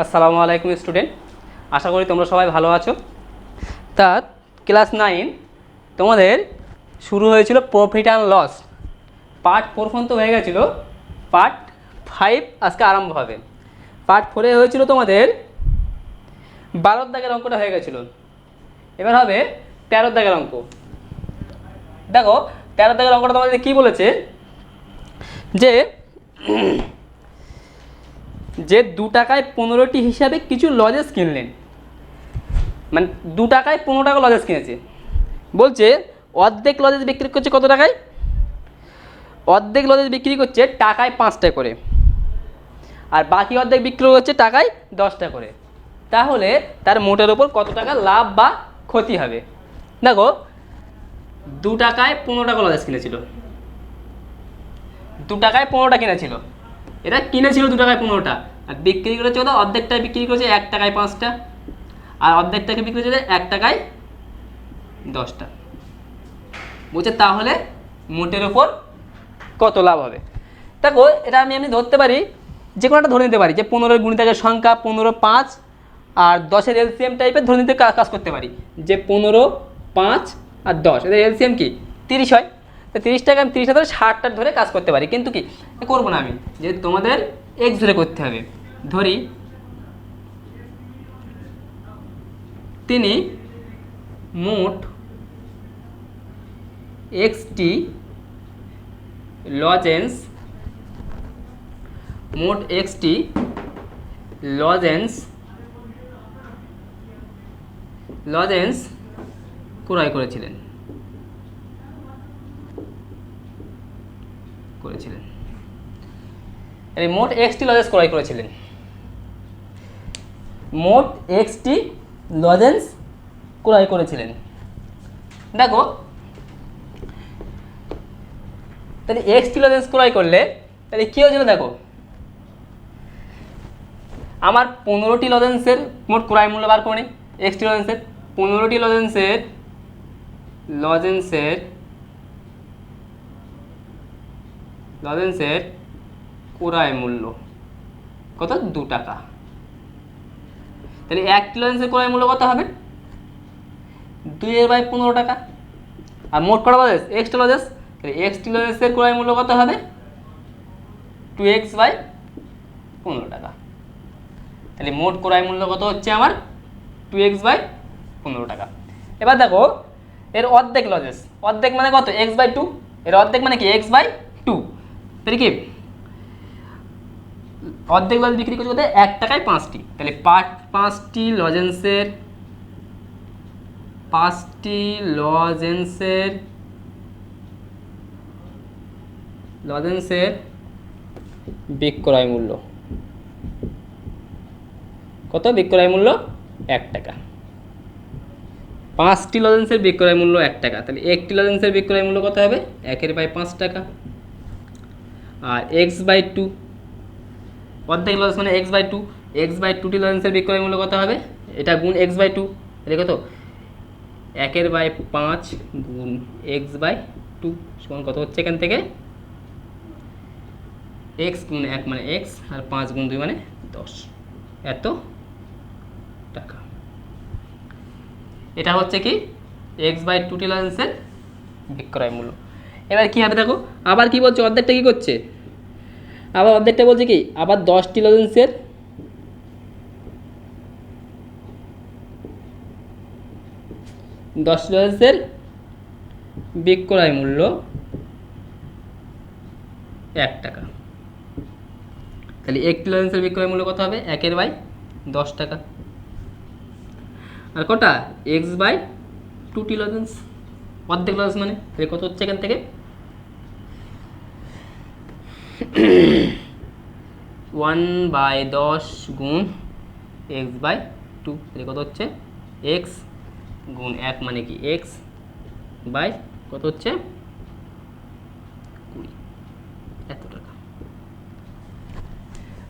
আসসালামু আলাইকুম স্টুডেন্ট, আশা করি তোমরা সবাই ভালো আছো। তা ক্লাস 9 তোমাদের শুরু হয়েছিল প্রফিট অ্যান্ড লস। পার্ট 4 পর্যন্ত হয়ে গেছিলো, পার্ট 5 আজকে আরম্ভ হবে। পার্ট 4-এ হয়েছিল তোমাদের 12 দাগের অঙ্কটা হয়ে গেছিলো, এবার হবে 13 দাগের অঙ্ক। দেখো 13 দাগের অঙ্কটা তোমাদের কী বলেছে যে যে 2 টাকায় 15টি হিসাবে কিছু লজেস কিনলেন, মানে 2 টাকায় 15 টাকা লজেস কিনেছে। বলছে অর্ধেক লজেস বিক্রি করছে কত টাকায়? অর্ধেক লজেস বিক্রি করছে টাকায় 5টা করে, আর বাকি অর্ধেক বিক্রি করছে টাকায় 10টা করে। তাহলে তার মোটের ওপর কত টাকা লাভ বা ক্ষতি হবে? দেখো 2 টাকায় 15 টাকা লজেস কিনেছিল, 2 টাকায় 15টা কিনেছিল, এটা কিনেছিল 2 টাকায় 15টা, আর বিক্রি করেছে কত? অর্ধেকটায় বিক্রি করেছে 1 টাকায় 5টা, আর অর্ধেকটাকে বিক্রি করেছে 1 টাকায় 10টা। বলছে তাহলে মোটের ওপর কত লাভ হবে? দেখো এটা আমি এমনি ধরতে পারি, যে কোনো একটা ধরে নিতে পারি যে 15-এর গুণিতকের সংখ্যা 15, 5 আর 10-এর এলসিএম টাইপের ধরে নিতে কাজ করতে পারি যে 15, 5 আর 10 এদের এলসিএম কি 30 হয়। তো 30টাকে আমি 30টা ধরে 60টা ধরে কাজ করতে পারি, কিন্তু কি করবো না আমি, যে তোমাদের এক্স ধরে করতে হবে। ধরি তিনি মোট এক্সটি লজেন্স ক্রয় করেছিলেন। এই মোট এক্সটি লজেন্স ক্রয় করেছিলেন, মোট এক্সটি লজেন্স ক্রয় করেছিলেন। দেখো তাহলে এক্সটি লজেন্স ক্রয় করলে তাহলে কী হয়েছিল? দেখো আমার 15টি লজেন্সের মোট ক্রয় মূল্য বার করে নিই। এক্সটি লজেন্সের 15টি লজেন্সের ক্রয় মূল্য কত? 2 টাকা। তাহলে 1টি লজেন্সের ক্রয় মূল্য কত হবে? 2/15 টাকা। আর মোট কটা লজেন্স? এক্সটি লজেন্স, তাহলে এক্সটি লজেন্সের ক্রয় মূল্য কত হবে? 2x/15 টাকা। তাহলে মোট ক্রয় মূল্য কত হচ্ছে আমার? 2x/15 টাকা। এবার দেখো এর অর্ধেক লজেন্স, অর্ধেক মানে কত? x/2, এর অর্ধেক মানে কি x/2। তাহলে কি অর্ধেক লজেন্স বিক্রি করছে কত? 1 টাকায় 5টি, তাহলে 5টি লজেন্সের বিক্রয় মূল্য কত? বিক্রয় মূল্য 1 টাকা। 5টি লজেন্সের বিক্রয় মূল্য 1 টাকা, তাহলে একটি লজেন্সের বিক্রয় মূল্য কত হবে? 1/5 টাকা। আর x/2, অর্ধেক লজেন্স মানে x/2, x/2টি লজেন্সের বিক্রয় মূল্য কত হবে? এটা গুণ x/2, তাহলে কত? 1/5 গুণ x/2 সমান কত হচ্ছে? এখান থেকে x গুণ 1 মানে x, আর 5 গুণ 2 মানে 10, এত টাকা। এটা হচ্ছে কি x/2টি লজেন্সের বিক্রয় মূল্য। এবার কী হবে দেখো, আবার কি বলছে? অর্ধেকটা কী করছে? আবার অর্ধেকটা বলছে কি? আবার 10টি লজেন্সের বিক্রয় মূল্য 1 টাকা। তাহলে একটি লজেন্সের বিক্রয় মূল্য কত হবে? 1/10 টাকা। আর কটা? x/2টি লজেন্স, অর্ধেক লজেন্স মানে, তাহলে কত হচ্ছে এখান থেকে? 1/10 গুণ x/2, তাহলে কত হচ্ছে? x গুণ 1 মানে কি x বাই কত হচ্ছে? 20, এত টাকা।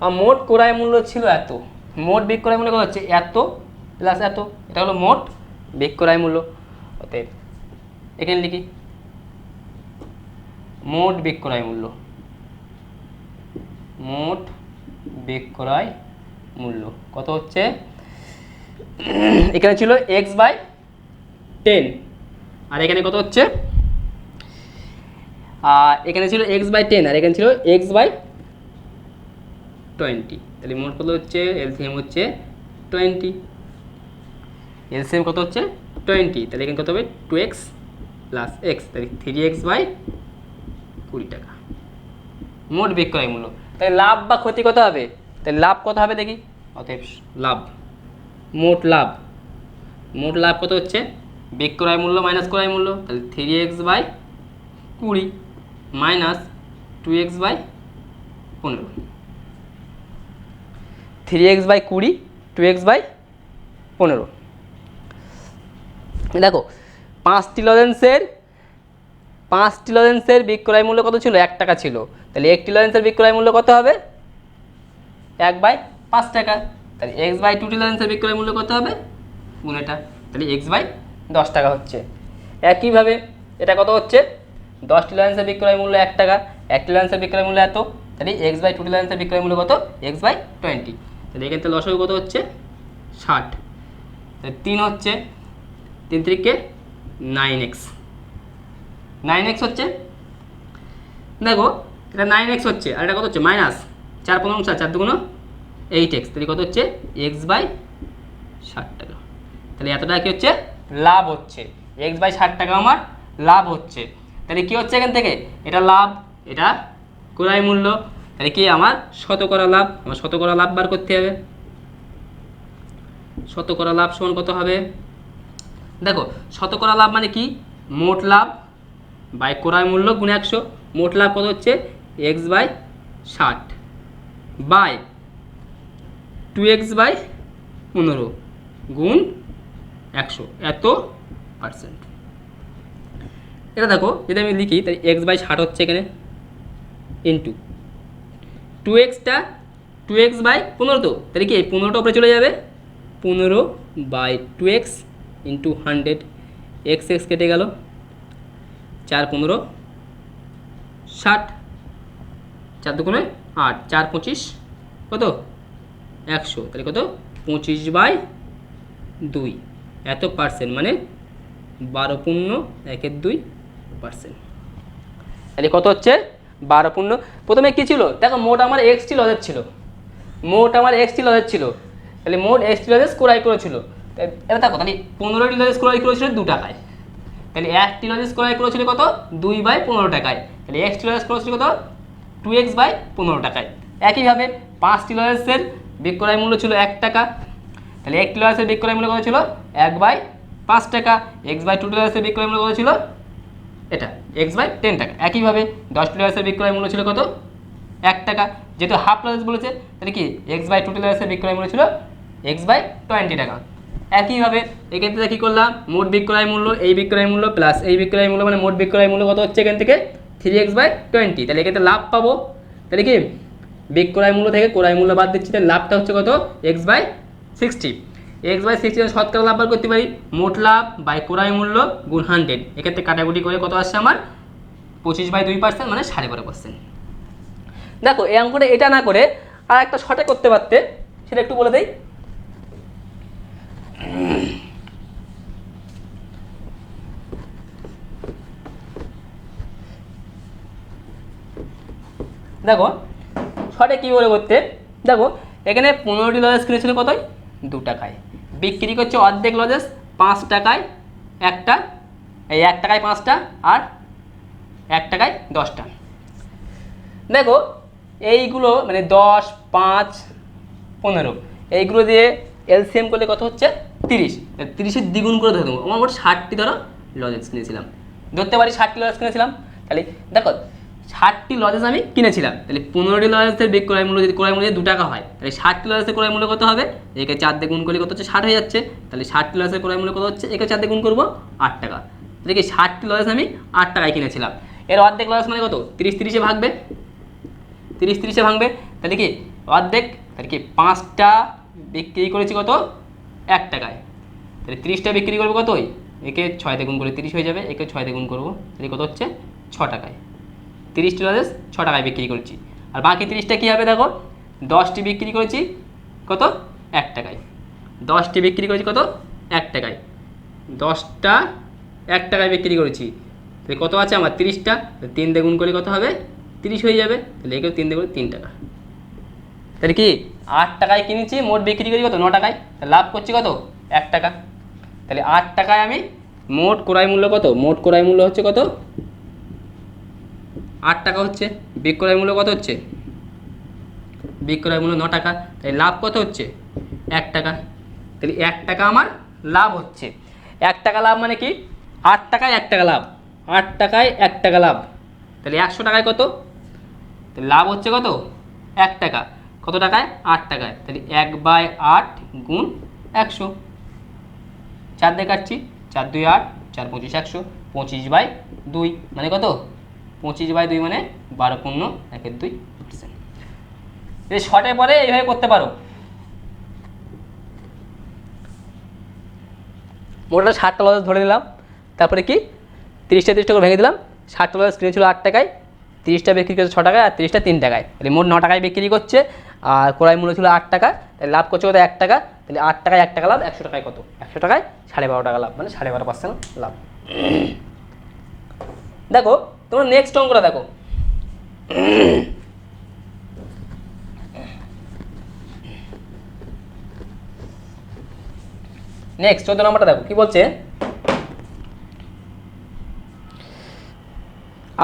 আর মোট ক্রয় মূল্য ছিল এত, মোট বিক্রয় মূল্য কত হচ্ছে? এত প্লাস এত, এটা হলো মোট বিক্রয় মূল্য। অতএব এখানে লিখি মোট বিক্রয় মূল্য মূল্য কত হচ্ছে, এখানে ছিল x/10 আর এখানে কত হচ্ছে, এখানে ছিল x/10 আর এখানে ছিল x/20, তাহলে মোট কত হচ্ছে, এলসিএম হচ্ছে 20, এলসিএম কত হচ্ছে 20, তাহলে এখানে কত হবে 2x প্লাস x, তাহলে 3x/20 টাকা মোট বিক্রয় মূল্য। তাহলে লাভ বা ক্ষতি কত হবে, তাহলে লাভ কত হবে দেখি, অতএব লাভ, মোট লাভ কত হচ্ছে, বিক্রয় মূল্য মাইনাস ক্রয় মূল্য, তাহলে 3x/20 minus 2x/15, 3x/20 2x/15। দেখো 5টি লজেন্সের বিক্রয় মূল্য কত ছিল, 1 টাকা ছিল, তাহলে একটি লজেন্সের বিক্রয় মূল্য কত হবে 1/5 টাকা, তাহলে x/2টি লজেন্সের বিক্রয় মূল্য কত হবে গুণ এটা, তাহলে x/10 টাকা হচ্ছে। একইভাবে এটা কত হচ্ছে, 10টি লজেন্সের বিক্রয় মূল্য 1 টাকা, একটি লজেন্সের বিক্রয় মূল্য এত, তাহলে x/2টি লজেন্সের বিক্রয় মূল্য কত x/20, তাহলে এখান থেকে লসাগু কত হচ্ছে 60, তাহলে 3 হচ্ছে, 3 3 9x হচ্ছে, দেখো এটা 9x হচ্ছে আর এটা কত হচ্ছে মাইনাস 4 15 4 2 8x, তাহলে কত হচ্ছে x/60 টাকা, তাহলে এত টাকা কি হচ্ছে লাভ হচ্ছে, x/60 টাকা আমার লাভ হচ্ছে। তাহলে কি হচ্ছে এখান থেকে, এটা লাভ, এটা ক্রয় মূল্য, তাহলে কি আমার শতকরা লাভ, আমার শতকরা লাভ বার করতে হবে, শতকরা লাভ সমান কত হবে, দেখো শতকরা লাভ মানে কি, মোট লাভ বাই ক্রয় মূল্য গুণ 100, মোট লাভ কত হচ্ছে x/60 বাই 2x/15 গুণ 100 এত %। এটা দেখো যদি আমি লিখি তাহলে x/60 হচ্ছে এখানে ইন্টু 2x/15, তো তাহলে কি 15টা উপরে চলে যাবে, 15/2x ইন্টু 100, x কেটে গেল, 4 15 60, 4 2 8, 4 25 কত 100, তাহলে কত 25/2 এত %, মানে 12.12%, তাহলে কত হচ্ছে 12 প্রথমে কি ছিল দেখো, মোট আমার x লজেস ছিল, তাহলে মোট x লজেস ক্রয় করেছিল, এটা দেখো তাহলে 15টি লজেস ক্রয় করেছিল 2 টাকায়, তাহলে একটি লজেস ক্রয় করেছিল কত 2/15 টাকায়, তাহলে x লজেস করেছিল কত 2x/15 টাকায়। একইভাবে 5টি লজেসের বিক্রয় মূল্য ছিল 1 টাকা, তাহলে একটি লজেসের বিক্রয় মূল্য কত ছিল 1/5 টাকা, x/2টি লজেসের বিক্রয় মূল্য কত ছিল এটা x/10 টাকা। একইভাবে 10টি লজেসের বিক্রয় মূল্য ছিল কত 1 টাকা, যেহেতু হাফ লজেস বলেছে তাহলে কি x/2টি লজেসের বিক্রয় মূল্য ছিল x/20 টাকা। একইভাবে এক্ষেত্রে কী করলাম, মোট বিক্রয় মূল্য এই বিক্রয় মূল্য প্লাস এই বিক্রয় মূল্য, মানে মোট বিক্রয় মূল্য কত হচ্ছে এখান থেকে 3x/20, তাহলে এক্ষেত্রে লাভ পাবো, তাহলে কি বিক্রয় মূল্য থেকে ক্রয় মূল্য বাদ দিচ্ছি, তাহলে লাভটা হচ্ছে কত x/60, x/60 শতকরা লাভ বার করতে পারি, মোট লাভ বাই ক্রয় মূল্য গুণ 100, এক্ষেত্রে কাটাকুটি করে কত আসছে আমার 25/2%, মানে 12.5%। দেখো এই অঙ্কটা এটা না করে আর একটা শর্টে করতে পারতে, সেটা একটু বলে দেই। দেখো শর্টে কী করে করতে, দেখো এখানে 15টি লজেস কিনেছিল কতই 2 টাকায়, বিক্রি করছে অর্ধেক লজেস 5 টাকায় একটা, এই 1 টাকায় 5টা আর 1 টাকায় 10টা। দেখো এইগুলো মানে 10 5 15 এইগুলো দিয়ে এলসিএম করলে কত হচ্ছে 30, 30-এর দ্বিগুণ করে ধরে দেবো, আমার মোট 60টি ধরো লজেস কিনেছিলাম, ধরতে পারি 60টি লজেস কিনেছিলাম, তাহলে দেখো 60টি লজেস আমি কিনেছিলাম, তাহলে 15টি লজেসের বিক্রয় মূল্য যদি ক্রয় মূল্য 2 টাকা হয়, তাহলে 60টি লজেসের ক্রয় মূল্য কত হবে, একে 4 দিয়ে গুণ করলে কত হচ্ছে 60 হয়ে যাচ্ছে, তাহলে 60টি লজেসের ক্রয় মূল্য কত হচ্ছে, একে 4 দিয়ে গুণ করবো 8 টাকা, তাহলে কি 60টি লজেস আমি 8 টাকায় কিনেছিলাম, এর অর্ধেক লজেস মানে কত 30-30-এ ভাগবে, 30-30-এ ভাঙবে, তাহলে কি অর্ধেক, তাহলে কি 5টা বিক্রি করেছি কত 1 টাকায়, তাহলে 30টা বিক্রি করবো কত, একে 6 দিয়ে গুণ করে 30 হয়ে যাবে, একে 6 দিয়ে গুণ করবো, তাহলে কত হচ্ছে 6 টাকায়, 30টি লজেস 6 টাকায় বিক্রি করছি, আর বাকি 30টা কী হবে দেখো 10টি বিক্রি করেছি কত 1 টাকায়। 10টি বিক্রি করেছি কত 1 টাকায়। 10টা 1 টাকায় বিক্রি করেছি, তাহলে কত আছে আমার 30টা, 3 দিয়ে গুণ করে কত হবে 30 হয়ে যাবে, তাহলে একেও 3 দিয়ে করে 3 টাকা। তাহলে কি 8 টাকায় কিনেছি, মোট বিক্রি করি কত 9 টাকায়, তাহলে লাভ করছি কত 1 টাকা। তাহলে 8 টাকায় আমি মোট ক্রয় মূল্য কত, মোট ক্রয় মূল্য হচ্ছে কত 8 টাকা হচ্ছে, বিক্রয় মূল্য কত হচ্ছে, বিক্রয় মূল্য 9 টাকা, তাই লাভ কত হচ্ছে 1 টাকা। তাহলে 1 টাকা আমার লাভ হচ্ছে। 1 টাকা লাভ মানে কি 8 টাকায় 1 টাকা লাভ, 8 টাকায় 1 টাকা লাভ, তাহলে 100 টাকায় কত, তাহলে লাভ হচ্ছে কত 1 টাকা, কত টাকায় 8 টাকায়, তাহলে 1/8 গুণ 100, 4 দিয়ে কাটছি, 4 2 8, 4 25 100, 25/2 মানে কত 25/2 মানে 12.12%। এই শর্টের পরে এইভাবে করতে পারো। মোটটা 60টা লস ধরে নিলাম, তারপরে কি 30টা 30টা করে ভেঙে দিলাম। 60টা লস কিনেছিল 8 টাকায়, 30টা বিক্রি করছে 6 টাকায়, আর 30টা 3 টাকায়, তাহলে মোট 9 টাকায় বিক্রি করছে। আর ক্রয় মূল্য ছিল 8 টাকা, তাহলে লাভ করছে কত 1 টাকা, তাহলে 8 টাকায় 1 টাকা লাভ, 100 টাকায় কত 100 টাকায় 12.5 টাকা লাভ, মানে 12.5% লাভ। দেখো তোমরা নেক্সট অঙ্কটা দেখো। নেক্সট 14 নম্বরটা দেখো কি বলছে,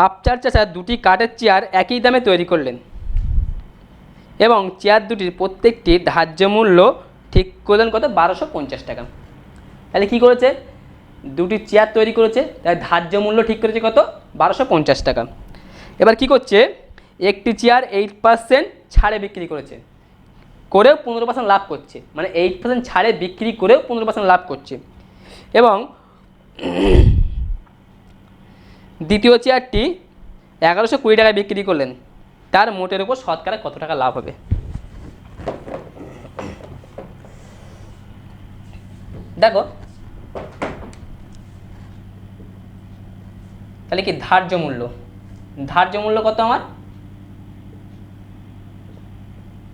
আফচার চাচা দুটি কাঠের চেয়ার একই দামে তৈরি করলেন এবং চেয়ার দুটির প্রত্যেকটি ধার্য মূল্য ঠিক করলেন কত 1250 টাকা। তাহলে কি করেছে, দুটি চেয়ার তৈরি করেছে, তাই ধার্য মূল্য ঠিক করেছে কত 1250 টাকা। এবার কি করছে, একটি চেয়ার 8% ছাড়ে বিক্রি করেছে, করেও 15% লাভ করছে, মানে 8% ছাড়ে বিক্রি করেও 15% লাভ করছে। এবং দ্বিতীয় চেয়ারটি 1120 টাকায় বিক্রি করলেন, তার মোটের উপর শতকরা কত টাকা লাভ হবে। দেখো তাহলে কি ধার্য মূল্য, ধার্য মূল্য কত আমার,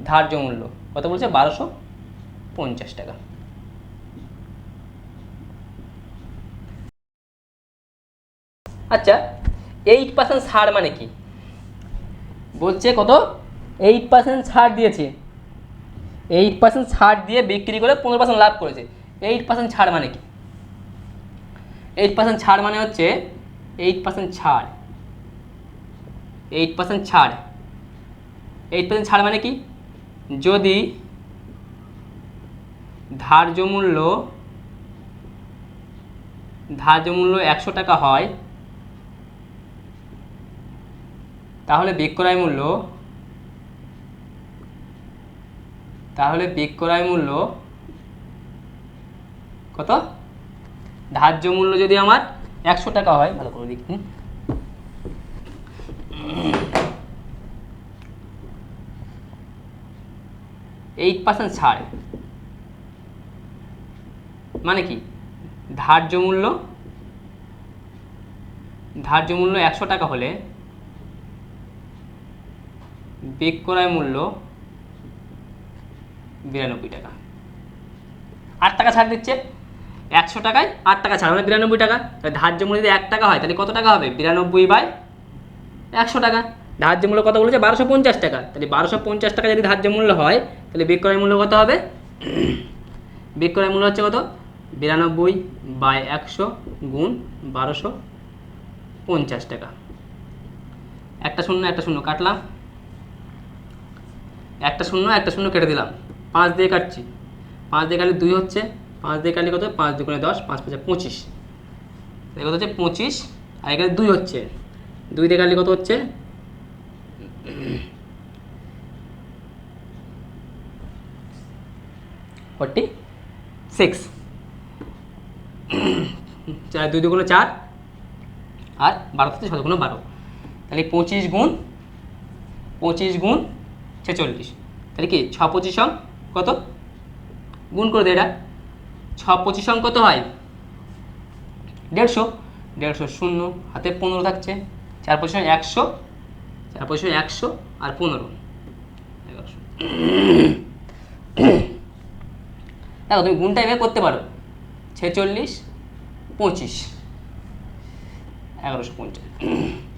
ধার্য মূল্য কত বলছে 1250 টাকা। আচ্ছা 8% ছাড় মানে কি, বলছে কত 8% ছাড় দিয়েছে, 8% ছাড় দিয়ে বিক্রি করে 15% লাভ করেছে। 8% ছাড় মানে কি, 8% ছাড় মানে হচ্ছে 8% ছাড়, 8% ছাড়, 8% ছাড় মানে কি, যদি ধার্য মূল্য 100 টাকা হয়, তাহলে বিক্রয় মূল্য কত, ধার্য মূল্য যদি আমার 100 টাকা হয়, ভালো করে দেখি, 8% ছাড় মানে কি, ধার্য মূল্য 100 টাকা হলে বিক্রয় মূল্য 92 টাকা, 8 টাকা ছাড় দিচ্ছে, 100 টাকায় 8 টাকা ছাড় মানে 92 টাকা। তাহলে ধার্য মূল্য যদি 1 টাকা হয় তাহলে কত টাকা হবে 92/100 টাকা। ধার্য মূল্য কত বলেছে 1250 টাকা, তাহলে 1250 টাকা যদি ধার্য মূল্য হয় তাহলে বিক্রয় মূল্য কত হবে, বিক্রয় মূল্য হচ্ছে কত 92/100 গুণ 1250 টাকা। একটা শূন্য কাটলাম, একটা শূন্য কেটে দিলাম, 5 দিয়ে কাটছি, 5 দিয়ে কাটলে 2 হচ্ছে, 5 দিয়ে কাটলে কত 5 2 গুণে 10, 5 5 25, কত হচ্ছে 25, আর এখানে 2 হচ্ছে, 2 দিয়ে কাটলে কত হচ্ছে 46, 2 2 গুণে 4 আর 12 থেকে 6 গুণে 12, তাহলে 25 গুণ 46, তাহলে কি 6 25 কত গুণ করে দেয়, এটা 6 25 কত হয় 150, শূন্য হাতে 15 থাকছে, 4 25 100, 4 25 100 আর 15, 1100। দেখো তুমি গুণটা এভাবে করতে পারো, 46 25 1150,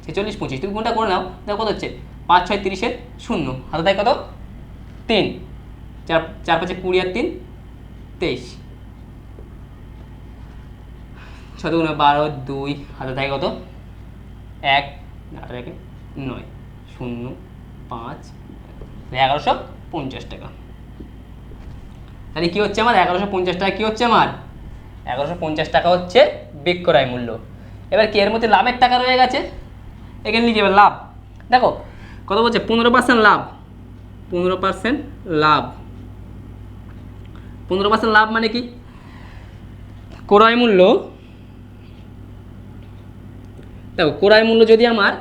46 25 তুমি গুণটা করে নাও, দেখো কত হচ্ছে 5 6 30 শূন্য, হাতে থাকে কত 3, 4 4 5 20 আর 3 23, 7 গুণে 12 2, হাতে থাকে কত 1, 8 1 9 0 5, 1150 টাকা। তাহলে কি হচ্ছে আমার 1150 টাকা, কি হচ্ছে আমার 1150 টাকা হচ্ছে বিক্রয় মূল্য। এবার কি এর মধ্যে লাভের টাকা রয়ে গেছে, এখানে লিখে এবার লাভ, দেখো কত বলছে 15% লাভ, 15% লাভ, 15% লাভ মানে কি, ক্রয় মূল্য, দেখো ক্রয় মূল্য যদি আমার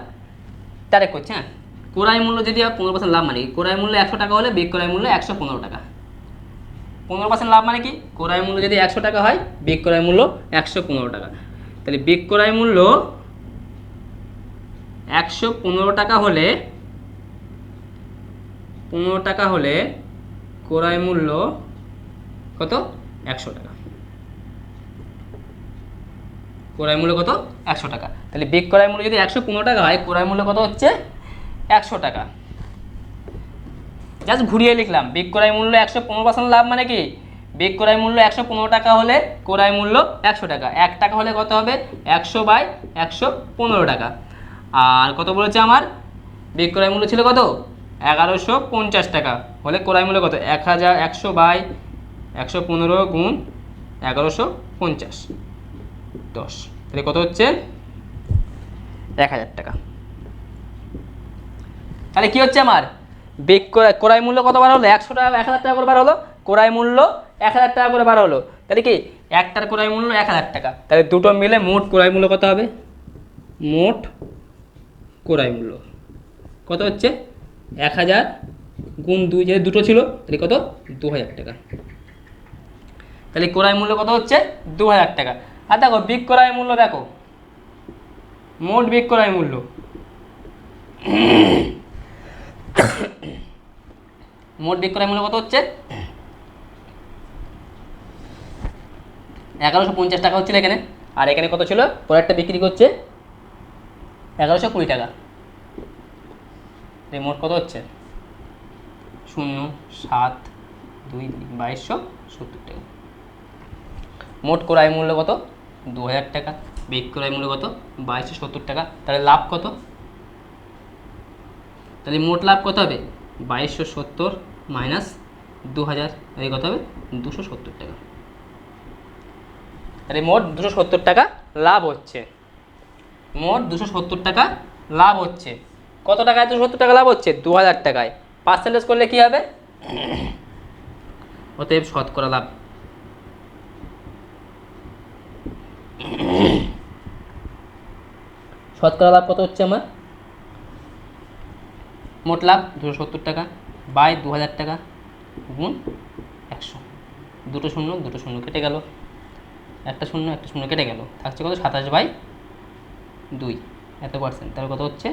ডাইরেক্ট করছে, হ্যাঁ ক্রয় মূল্য যদি 15% লাভ মানে কি, ক্রয় মূল্য 100 টাকা হলে বিক্রয় মূল্য 115 টাকা। 15% লাভ মানে কি, ক্রয় মূল্য যদি 100 টাকা হয় বিক্রয় মূল্য 115 টাকা। তাহলে বিক্রয় মূল্য 115 টাকা হলে, 15 টাকা হলে ক্রয় মূল্য কত 100 টাকা, ক্রয় মূল্য কত 100 টাকা। তাহলে বিক্রয় মূল্য যদি 115 টাকা হয়, ক্রয় মূল্য কত হচ্ছে 100 টাকা। জাস্ট ঘুরিয়ে লিখলাম, বিক্রয় মূল্য 115% লাভ মানে কি, বিক্রয় মূল্য 115 টাকা হলে ক্রয় মূল্য 100 টাকা, 1 টাকা হলে কত হবে 100/115 টাকা। আর কত বলেছে আমার, বিক্রয় মূল্য ছিল কত 1150 টাকা হলে ক্রয় মূল্য কত 100/115 গুণ 1150 10, তাহলে কত হচ্ছে 1000 টাকা। তাহলে কি হচ্ছে আমার ক্রয় মূল্য কত বার হলো 100 টাকা, 1000 টাকা করে বার হলো, ক্রয় মূল্য 1000 টাকা করে বার হলো। তাহলে কি একটার ক্রয় মূল্য 1000 টাকা, তাহলে দুটো মিলে মোট ক্রয় মূল্য কত হবে, মোট ক্রয় মূল্য কত হচ্ছে 1000 গুণ 2, যে দুটো ছিল তাহলে কত 2000 টাকা। তাহলে ক্রয় মূল্য কত হচ্ছে 2000 টাকা। আর দেখো বিক্রয় মূল্য, দেখো মোট বিক্রয় মূল্য, মোট বিক্রয় মূল্য কত হচ্ছে 1150 টাকা হচ্ছিল এখানে, আর এখানে কত ছিল, প্রোডাক্টটা বিক্রি করছে 1120 টাকা। মোট কত হচ্ছে 0 7 2 2270 টাকা। মোট ক্রয় মূল্য কত 2000 টাকা, বিক্রয় মূল্য কত 2270 টাকা। তাহলে লাভ কত, তাহলে মোট লাভ কত হবে 2270 মাইনাস 2000, তাহলে কত হবে 270 টাকা। তাহলে মোট 270 টাকা লাভ হচ্ছে, মোট 270 টাকা লাভ হচ্ছে। কত টাকায় 270 টাকা লাভ হচ্ছে 2000 টাকায়, পার্সেন্টেজ করলে কি হবে, অতএব শতকরা লাভ, শতকরা লাভ কত হচ্ছে আমার, মোট লাভ 270 টাকা বাই 2000 টাকা গুণ 100, দুটো শূন্য কেটে গেল, একটা শূন্য কেটে গেল, থাকছে কত 27/2 এত পার্সেন্ট। তাহলে কত হচ্ছে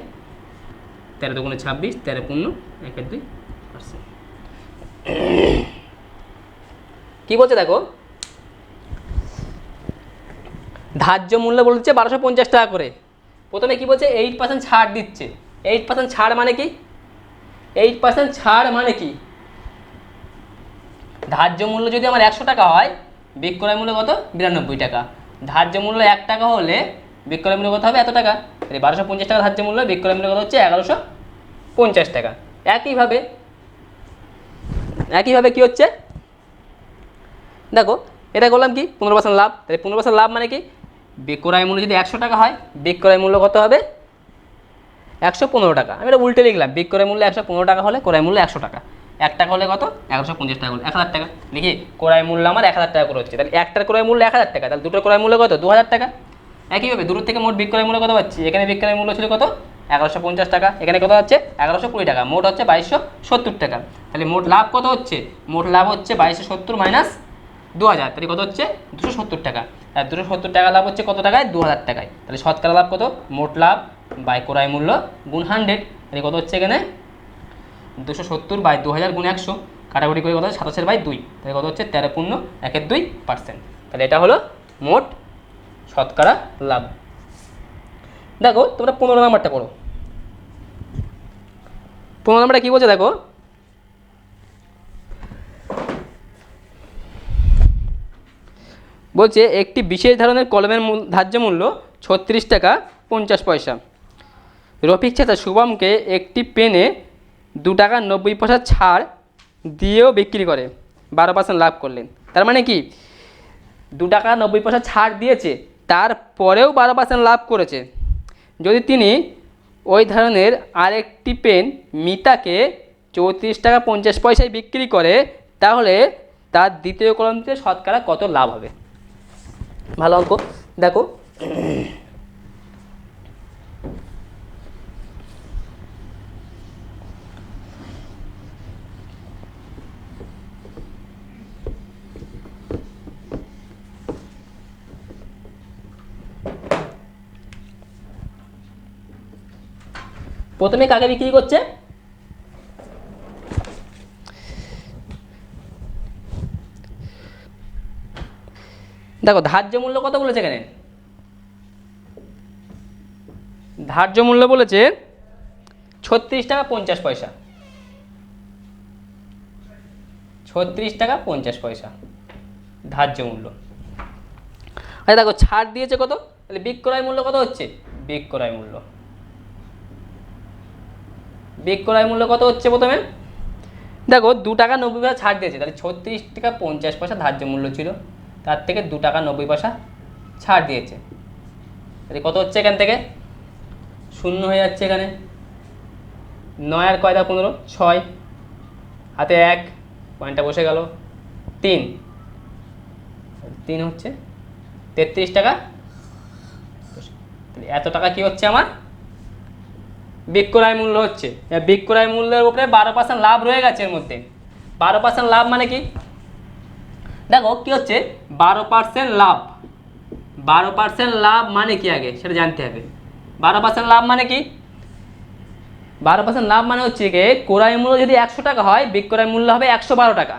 13 দুগুণে 26, 13 পূর্ণ 1/2%। কি বলছে দেখো, ধার্য মূল্য বলছে 1250 টাকা করে। প্রথমে কি বলছে 8% ছাড় দিচ্ছে, 8% ছাড় মানে কি, 8% ছাড় মানে কি, ধার্য মূল্য যদি আমার 100 টাকা হয় বিক্রয় মূল্য কত 92 টাকা, ধার্য মূল্য 1 টাকা হলে বিক্রয় মূল্য কত হবে এত টাকা, তাহলে 1250 টাকা ধার্য মূল্য, বিক্রয় মূল্য কত হচ্ছে 1150 টাকা। একইভাবে কি হচ্ছে দেখো, এটা করলাম কি 15% লাভ, তাহলে 15% লাভ মানে কি, বিক্রয় মূল্য যদি 100 টাকা হয় বিক্রয় মূল্য কত হবে 115 টাকা। আমি এটা উল্টে লিখলাম, বিক্রয় মূল্য 115 টাকা হলে ক্রয় মূল্য 100 টাকা, 1 টাকা হলে কত 1150 টাকা হলে 1000 টাকা, লিখি ক্রয় মূল্য আমার 1000 টাকা করে হচ্ছে, তাহলে একটার ক্রয় মূল্য 1000 টাকা, তাহলে দুটোর ক্রয় মূল্য কত 2000 টাকা। একইভাবে দূর থেকে মোট বিক্রয় মূল্য কত পাচ্ছি, এখানে বিক্রয় মূল্য ছিল কত 1150 টাকা, এখানে কত হচ্ছে 1120 টাকা, মোট হচ্ছে 2270 টাকা। তাহলে মোট লাভ কত হচ্ছে, মোট লাভ হচ্ছে 2270 মাইনাস 2000, তাহলে কত হচ্ছে 270 টাকা। আর 270 টাকা লাভ হচ্ছে কত টাকায় 2000 টাকায়, তাহলে শতকরা লাভ কত, মোট লাভ বাই ক্রয় মূল্য গুণ 100, তাহলে কত হচ্ছে এখানে 270/2000 গুণ 100, কাটাকুটি করে কত হচ্ছে 27/2, তাহলে কত হচ্ছে 13.12%। তাহলে এটা হলো মোট শতকরা লাভ। দেখো তোমরা 15 নাম্বারটা পড়ো। 15 নাম্বারটা কী বলছে দেখো, বলছে একটি বিশেষ ধরনের কলমের ধার্য মূল্য 36 টাকা 50 পয়সা। রফিক চাচা শুভমকে একটি পেনে 2 টাকা 90 পয়সা ছাড় দিয়েও বিক্রি করে 12% লাভ করলেন। তার মানে কি 2 টাকা 90 পয়সা ছাড় দিয়েছে, তারপরেও 12% লাভ করেছে। যদি তিনি ওই ধরনের আরেকটি পেন মিতাকে 34 টাকা 50 পয়সায় বিক্রি করে, তাহলে তার দ্বিতীয় কলমটিতে শতকরা কত লাভ হবে? ভালো অঙ্ক। দেখো প্রথমে কাকে বিক্রি করছে? দেখো ধার্য মূল্য কত বলেছে এখানে? ধার্য মূল্য বলেছে 36 টাকা 50 পয়সা। 36 টাকা 50 পয়সা ধার্য মূল্য। আচ্ছা দেখো ছাড় দিয়েছে কত, তাহলে বিক্রয় মূল্য কত হচ্ছে? বিক্রয় মূল্য কত হচ্ছে? প্রথমে দেখো 2 টাকা 90 পয়সা ছাড় দিয়েছে, তাহলে 36 টাকা 50 পয়সা ধার্য মূল্য ছিল, তার থেকে 2 টাকা 90 পয়সা ছাড় দিয়েছে, তাহলে কত হচ্ছে? এখান থেকে শূন্য হয়ে যাচ্ছে, এখানে 9 আর কয়দা 15, 6 হাতে 1 পয়েন্টটা বসে গেল, 3 হচ্ছে 33 টাকা। তাহলে এত টাকা কি হচ্ছে আমার? বিক্রয় মূল্য হচ্ছে। বিক্রয় মূল্যের উপরে 12% লাভ রয়ে গেছে এর মধ্যে। 12% লাভ মানে কি? দেখো কি হচ্ছে 12% লাভ। 12% লাভ মানে কি আগে সেটা জানতে হবে। 12% লাভ মানে কি? 12% লাভ মানে হচ্ছে কি ক্রয় মূল্য যদি 100 টাকা হয়, বিক্রয় মূল্য হবে 112 টাকা।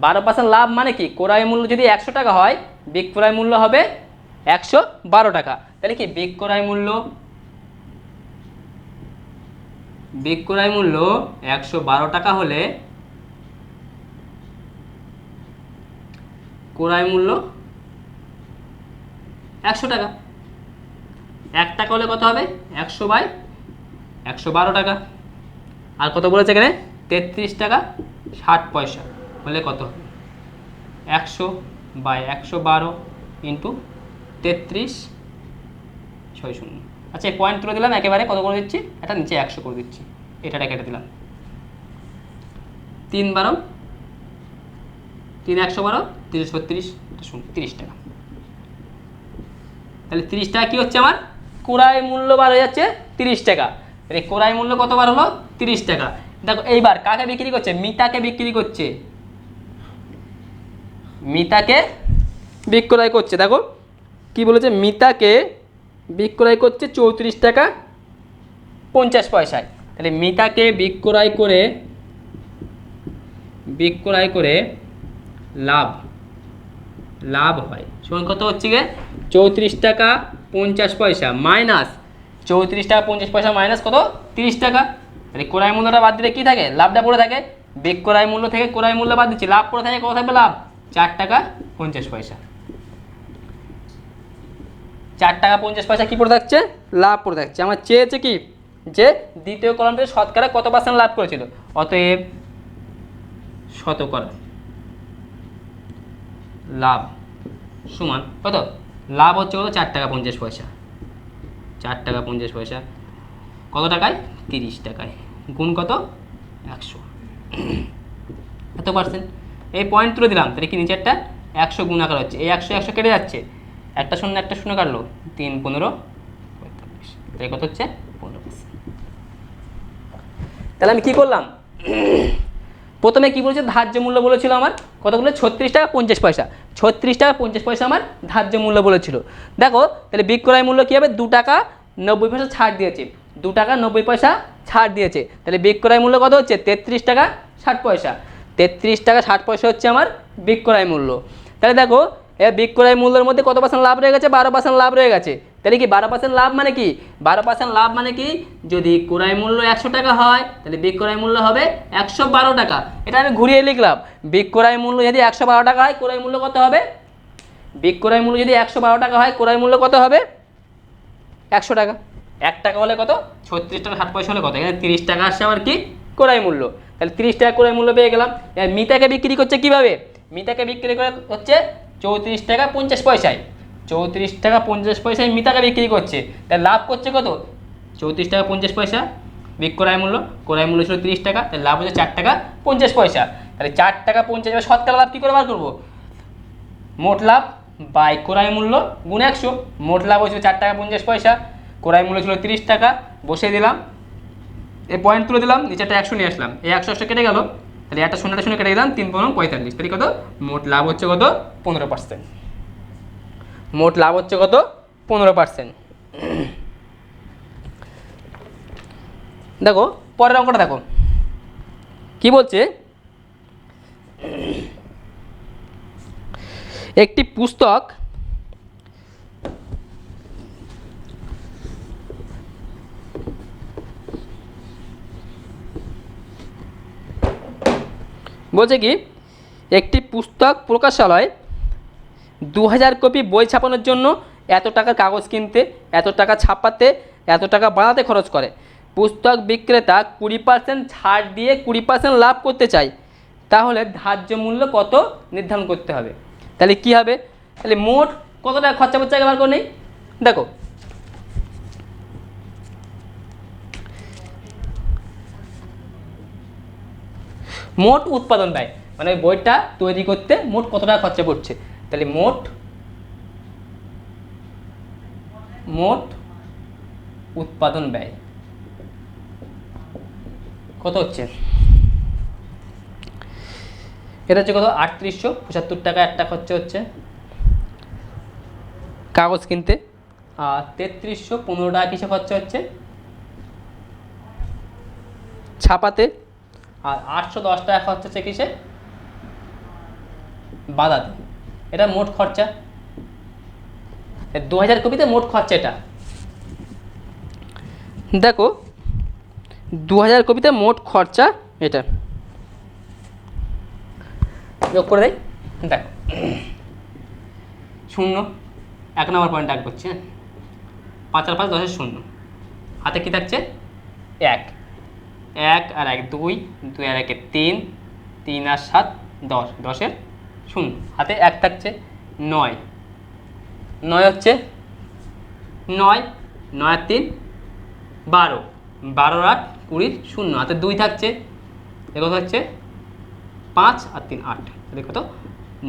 12% লাভ মানে কি ক্রয় মূল্য যদি 100 টাকা হয়, বিক্রয় মূল্য হবে 112 টাকা। তাহলে কি বিক্রয় মূল্য 112 টাকা হলে ক্রয় মূল্য 100 টাকা। 1 টাকা হলে কত হবে? 100/112 টাকা। আর কত বলেছে এখানে? 33 টাকা 60 পয়সা হলে কত হবে? 100/112 ইন্টু 33/60। আচ্ছা এই পয়েন্ট তুলে দিলাম, একেবারে কত করে দিচ্ছি? এটা নিচে 100 করে দিচ্ছি, এটা কেটে দিলাম। 3 112 336 30 টাকা। তাহলে 30 টাকা কি হচ্ছে আমার? ক্রয় মূল্য বার হয়ে যাচ্ছে 30 টাকা। তাহলে ক্রয় মূল্য কতবার হলো? 30 টাকা। দেখো এইবার কাকে বিক্রি করছে? মিতাকে বিক্রি করছে। মিতাকে বিক্রয় করছে। দেখো কি বলেছে? মিতাকে বিক্রয় করছে 34 টাকা 50 পয়সায়। তাহলে মিতাকে বিক্রয় করে লাভ হয় সমান কত হচ্ছে গে? 34 টাকা 50 পয়সা মাইনাস 34 টাকা 50 পয়সা মাইনাস কত? 30 টাকা। তাহলে ক্রয় মূল্যটা বাদ দিলে কি থাকে? লাভটা পড়ে থাকে। বিক্রয় মূল্য থেকে ক্রয় মূল্য বাদ দিচ্ছি, লাভ পড়ে থাকে। কত থাকবে লাভ? 4 টাকা 50 পয়সা। 4 টাকা 50 পয়সা কি পড়ে থাকছে? লাভ পড়ে থাকছে। আমার চেয়েছে কি যে দ্বিতীয় কলামটিতে শতকরা কত % লাভ করেছিল, অতএব শতকরা লাভ সমান কত? লাভ হচ্ছে কত? 4 টাকা 50 পয়সা। 4 টাকা 50 পয়সা কত টাকায়? 30 টাকায় গুণ কত? 100। এত পার্সেন্ট। এই পয়েন্ট তুলে দিলাম, তাহলে কি নিচেরটা 100 গুণ আকার হচ্ছে। এই 100 100 কেটে যাচ্ছে, একটা শূন্য কাটলো, 3 15 45। তাই কত হচ্ছে? 15%। তাহলে আমি কি করলাম? প্রথমে কি বলেছে? ধার্য মূল্য বলেছিল আমার কতগুলো? 36 টাকা 50 পয়সা। 36 টাকা 50 পয়সা আমার ধার্য মূল্য বলেছিল। দেখো তাহলে বিক্রয় মূল্য কী হবে? 2 টাকা 90 পয়সা ছাড় দিয়েছে। 2 টাকা 90 পয়সা ছাড় দিয়েছে, তাহলে বিক্রয় মূল্য কত হচ্ছে? 33 টাকা 60 পয়সা। 33 টাকা 60 পয়সা হচ্ছে আমার বিক্রয় মূল্য। তাহলে দেখো এবার বিক্রয় মূল্যের মধ্যে কত পার্সেন্ট লাভ রয়ে গেছে? 12% লাভ রয়ে গেছে। তাহলে কি 12% লাভ মানে কি? 12% লাভ মানে কি? যদি ক্রয় মূল্য 100 টাকা হয় তাহলে বিক্রয় মূল্য হবে 112 টাকা। এটা আমি ঘুরিয়ে লিখলাম, বিক্রয় মূল্য যদি 112 টাকা হয় ক্রয় মূল্য কত হবে? বিক্রয় মূল্য যদি 112 টাকা হয় ক্রয় মূল্য কত হবে? 100 টাকা। 1 টাকা হলে কত? 36 টাকা 60 পয়সা হলে কত? এখানে 30 টাকা আসছে আমার কি ক্রয় মূল্য। তাহলে 30 টাকা ক্রয় মূল্য পেয়ে গেলাম। মিতাকে বিক্রি করছে কিভাবে? মিতাকে বিক্রি করে হচ্ছে 34 টাকা 50 পয়সায়। 34 টাকা 50 পয়সায় মিতাকে বিক্রি করছে, তাহলে লাভ করছে কত? 34 টাকা 50 পয়সা বিক্রয় মূল্য, ক্রয় মূল্য ছিল 30 টাকা, তাহলে লাভ হচ্ছে 4 টাকা 50 পয়সা। তাহলে 4 টাকা 50, শতকরা লাভ কী করে বার করবো? মোট লাভ বাই ক্রয় মূল্য গুণ 100। মোট লাভ হয়েছিল 4 টাকা 50 পয়সা, ক্রয় মূল্য ছিল 30 টাকা, বসিয়ে দিলাম, এই পয়েন্ট তুলে দিলাম, নিচেটা 100 নিয়ে আসলাম, এই 100 কেটে গেল, তাহলে একটা শূন্যটা শূন্য কেটে দিলাম, 3 × 45, তাহলে কত? মোট লাভ হচ্ছে কত? 15%। মোট লাভ হচ্ছে কত? 15%। দেখো পরের অঙ্কটা দেখো কি বলছে, একটি পুস্তক বলছে কি, একটি পুস্তক প্রকাশালয় 2000 কপি বই ছাপানোর জন্য এত টাকার কাগজ কিনতে, এত টাকা ছাপাতে, এত টাকা বানাতে খরচ করে। পুস্তক বিক্রেতা 20% ছাড় দিয়ে 20% লাভ করতে চায়, তাহলে ধার্য মূল্য কত নির্ধারণ করতে হবে? তাহলে কি হবে? তাহলে মোট কত টাকা খরচা করছে আগে বার করে নেই। দেখো মোট উৎপাদন ব্যয়, মানে বইটা তৈরি করতে মোট কত টাকা খরচা পড়ছে, তাহলে মোট উৎপাদন ব্যয় কত হচ্ছে? এটা হচ্ছে কত? 3875 টাকা একটা খরচা হচ্ছে কাগজ কিনতে, আর 3315 টাকা কিসে খরচা হচ্ছে? ছাপাতে, আর 810 টাকা খরচা হচ্ছে কিসে? বাঁধাতে। এটা মোট খরচা, 2000 কপিতে মোট খরচা এটা। দেখো 2000 কপিতে মোট খরচা এটা যোগ করে দেয়। দেখো 0, 1 নম্বর পয়েন্ট দাগ করছি, 5 আর 5 10 0, হাতে কি থাকছে? 1, 1 আর 1 2, 2 আর 1 3, 3 আর 7 10, 10 এর 0, হাতে 1 থাকছে। 9, 9 হচ্ছে 9, 9 আর 3 12, 12 আর 8 20, 0, হাতে 2 থাকছে, এগুলো হচ্ছে 5 আর 3 8, তাহলে কত?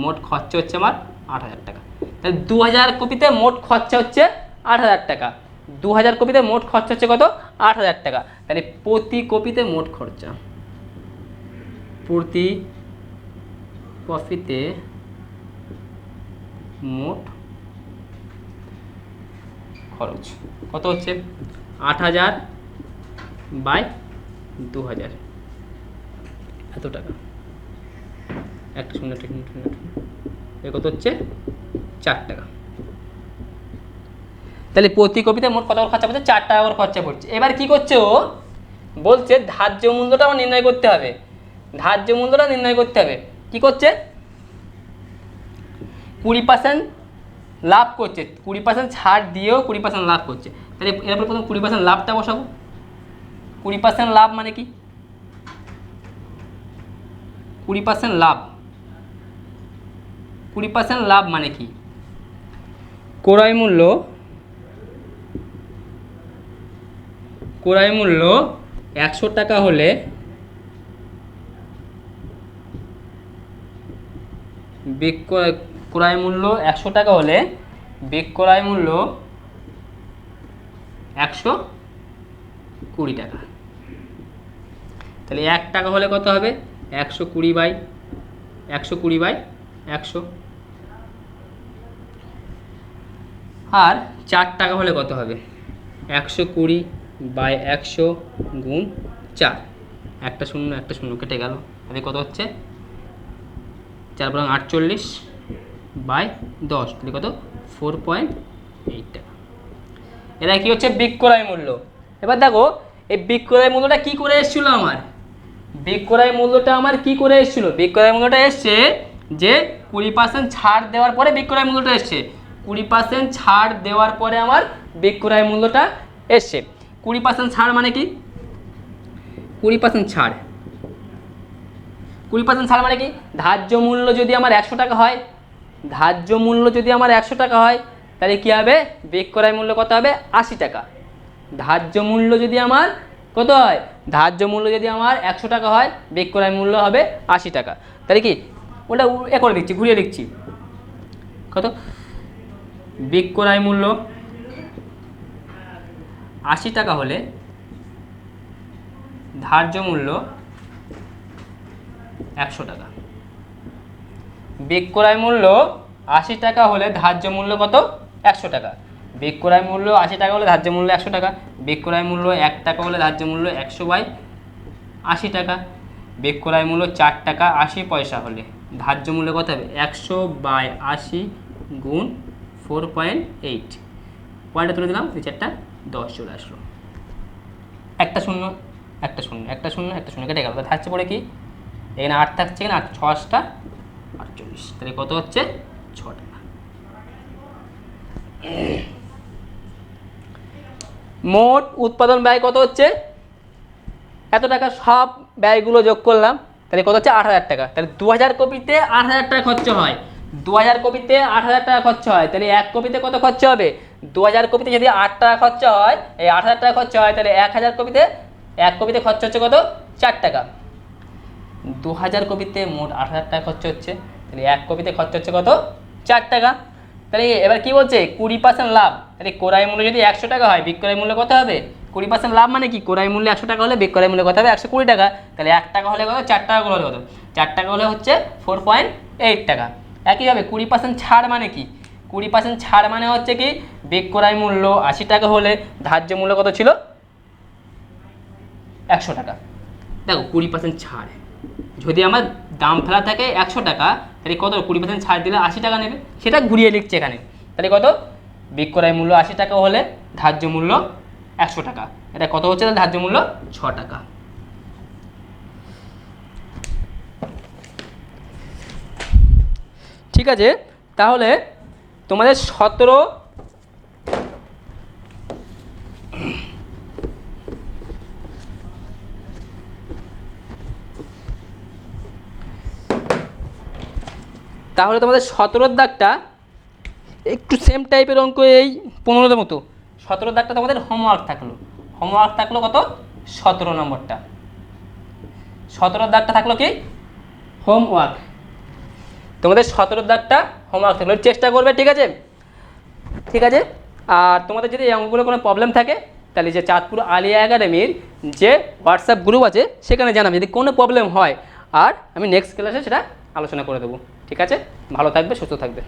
মোট খরচা হচ্ছে আমার 8000 টাকা। তাহলে 2000 কপিতে মোট খরচা হচ্ছে 8000 টাকা। 2000 কপিতে মোট খরচা হচ্ছে কত? 8000 টাকা। তাহলে প্রতি কপিতে মোট খরচা, প্রতি কপিতে মোট খরচ কত হচ্ছে? 8000 বাই 2000, এত টাকা, একটা শূন্য এ কত হচ্ছে? 4 টাকা। তাহলে প্রতি কপিতে মোট কত খরচা পড়ছে? 4 টাকা করে খরচা পড়ছে। এবার কি করছে ও? বলছে ধার্য মূল্যটা আমার নির্ণয় করতে হবে। ধার্য মূল্যটা নির্ণয় করতে হবে, কি করছে? 20% লাভ করছে, 20% ছাড় দিয়েও 20% লাভ করছে। তাহলে এরপর প্রথম 20% লাভটা বসাবো। 20% লাভ মানে কি? 20% লাভ, 20% লাভ মানে কি? ক্রয় মূল্য 100 টাকা হলে ক্রয় মূল্য 100 টাকা হলে বিক্রয় মূল্য 120 টাকা। তাহলে 1 টাকা হলে কত হবে? 120 বাই 100, আর 4 টাকা হলে কত হবে? 120 বাই 100 গুণ 4, একটা শূন্য কেটে গেল, তাহলে কত হচ্ছে? 4×48 বাই 10, তাহলে কত 4.8 টাকা। এটা কি হচ্ছে বিক্রয় মূল্য। এবার দেখো এই বিক্রয় মূল্যটা কি করে এসেছিল আমার, বিক্রয় মূল্যটা আমার কি করে এসেছিল, বিক্রয় মূল্যটা এসছে যে 20% ছাড় দেওয়ার পরে বিক্রয় মূল্যটা এসছে, 20% ছাড় দেওয়ার পরে আমার বিক্রয় মূল্যটা এসছে। 20% ছাড় মানে কি, 20% ছাড়, 20% ছাড় মানে কি, ধার্য মূল্য যদি আমার 100 টাকা হয়, ধার্য মূল্য যদি আমার 100 টাকা হয় তাহলে কি হবে, বিক্রয় মূল্য কত হবে 80 টাকা। ধার্য মূল্য যদি আমার কত হয়, ধার্য মূল্য যদি আমার 100 টাকা হয়, বিক্রয় মূল্য হবে 80 টাকা। তাহলে কি ওটা এ করে দিচ্ছি, ঘুরিয়ে লিখছি, কত বিক্রয় মূল্য 80 টাকা হলে ধার্য মূল্য 100 টাকা। বিক্রয় মূল্য 80 টাকা হলে ধার্য মূল্য কত 100 টাকা। বিক্রয় মূল্য 80 টাকা হলে ধার্য মূল্য 100 টাকা। বিক্রয় মূল্য 1 টাকা হলে ধার্য মূল্য 100/80 টাকা। বিক্রয় মূল্য 4 টাকা 80 পয়সা হলে ধার্য মূল্য কত হবে, 100/80 গুণ 4.8, পয়েন্টটা তুলে দিলাম, 4টা 10 চলে আসলো, একটা শূন্য একটা শূন্য একটা শূন্য একটা শূন্য কেটে গেল। থাকছে পড়ে কি, এখানে 8 থাকছে, এখানে 8 6 48, তাহলে কত হচ্ছে 6 টাকা। মোট উৎপাদন ব্যয় কত হচ্ছে এত টাকা, সব ব্যয়গুলো যোগ করলাম, তাহলে কত হচ্ছে 8000 টাকা। তাহলে 2000 কপিতে 8000 টাকা খরচ হয়, 2000 কপিতে 8000 টাকা খরচ হয়, তাহলে 1 কপিতে কত খরচ হবে, 2000 কপিতে যদি 8 টাকা খরচ হয়, এই 8000 টাকা খরচ হয়, তাহলে 1000 কপিতে 1 কপিতে খরচ হচ্ছে কত 4 টাকা। 2000 কপিতে মোট 8000 টাকা খরচ হচ্ছে, তাহলে 1 কপিতে খরচ হচ্ছে কত 4 টাকা। তাহলে এবার কি বলছে 20% লাভ, তাহলে ক্রয় মূল্য যদি 100 টাকা হয়, বিক্রয় মূল্য কত হবে, 20% লাভ মানে কি, ক্রয় মূল্য 100 টাকা হলে বিক্রয় মূল্য কত হবে 120 টাকা। তাহলে 1 টাকা হলে কত, 4 টাকা হলে কত, 4 টাকা হলে হচ্ছে 4.8 টাকা। একইভাবে 20% ছাড় মানে কি, 20% ছাড় মানে হচ্ছে কি, বিক্রয় মূল্য 80 টাকা হলে ধার্য মূল্য কত ছিল 100 টাকা। দেখো 20% ছাড়, যদি আমার দাম ফেলা থাকে 100 টাকা, তাহলে কত 20% ছাড় দিলে 80 টাকা নেবে, সেটা ঘুরিয়ে লিখছে এখানে। তাহলে কত, বিক্রয় মূল্য 80 টাকা হলে ধার্য মূল্য 100 টাকা, এটা কত হচ্ছে, ধার্য মূল্য 6 টাকা। ঠিক আছে, তাহলে তোমাদের 17 তাহলে তোমাদের 17 দাগটা একটু সেম টাইপের অঙ্ক, এই 15 মতো। 17 দাগটা তোমাদের হোমওয়ার্ক থাকলো, হোমওয়ার্ক থাকলো কত 17 নম্বরটা, 17 দাগটা থাকলো কি হোমওয়ার্ক, তোমাদের 17 দাগটা হোমওয়ার্ক থাকলো, চেষ্টা করবে, ঠিক আছে, ঠিক আছে। আর তোমাদের যদি এই অঙ্কগুলো কোনো প্রবলেম থাকে, তাহলে যে চাঁদপুর আলিয়া একাডেমির যে হোয়াটসঅ্যাপ গ্রুপ আছে সেখানে জানাবে যদি কোনো প্রবলেম হয়, আর আমি নেক্সট ক্লাসে সেটা আলোচনা করে দেবো। ঠিক আছে, ভালো থাকবে, সুস্থ থাকবে।